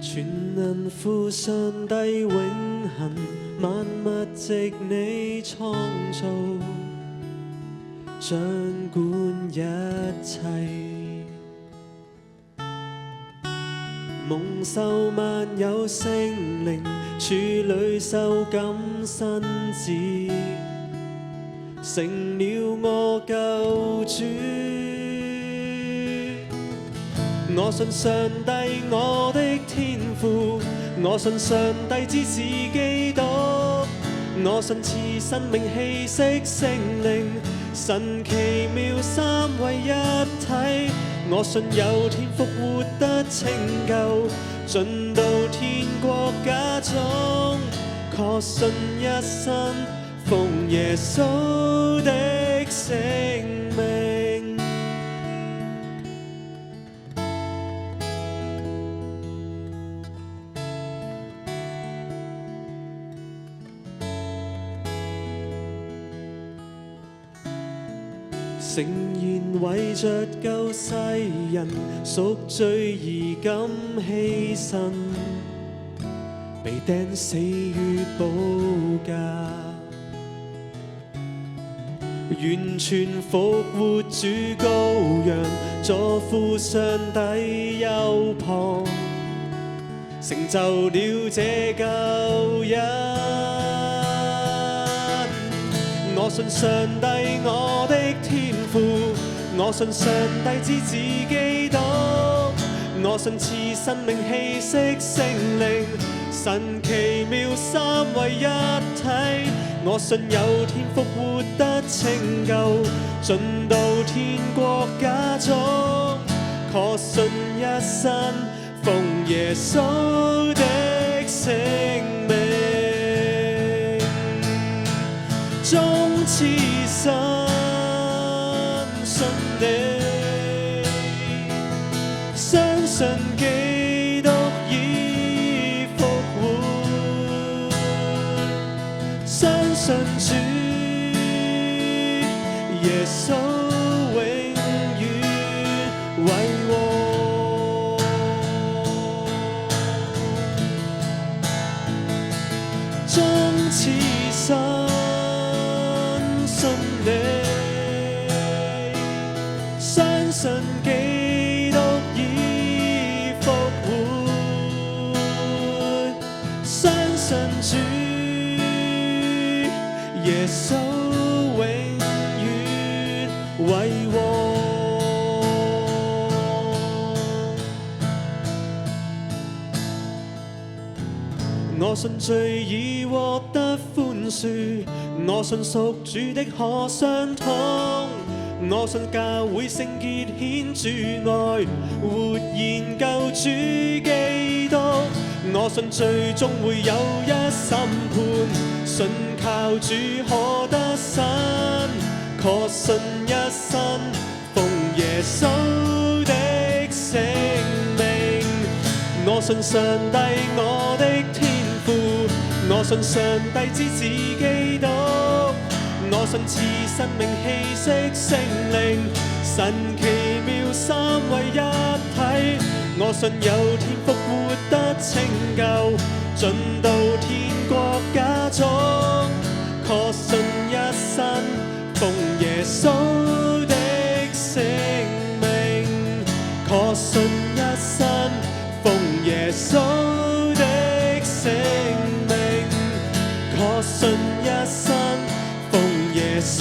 全能父上帝永恆，萬物藉你創造，掌管一切。蒙受萬有聖靈，處女受感身子，成了我救主。我信上帝我的天父，我信上帝之子基督，我信賜生命氣息聖靈，神奇妙三位一體。我信有天復活得拯救，進到天國家中，確信一生奉耶穌的聖名。誠然為着救世人，贖罪而甘犧牲，被釘死於寶架，完全復活主羔羊，坐父上帝右旁，成就了這救恩。我信上帝我的天父，我信上帝之子基督，我信賜生命氣息聖靈，神奇妙三位一體。我信有天復活得拯救，進到天國家中，確信一生奉耶穌的聖名。終此生信你，相信基督已復活，相信主耶穌永遠為我。終此生信你，相信基督已復活，相信主耶穌永遠為我。我信罪已獲得寬恕，我信屬主的可相通，我信教會聖潔顯主愛，活現救主基督，我信最終會有一審判，信靠主可得生，確信一生奉耶穌的聖名。我信上帝我的天父，我信上帝之子基督，我信賜生命氣息聖靈，神奇妙三位一體。我信有天復活得拯救，進到天國家中，確信一生奉耶穌的聖名，確信一生奉耶穌的聖名，確信一生奉耶穌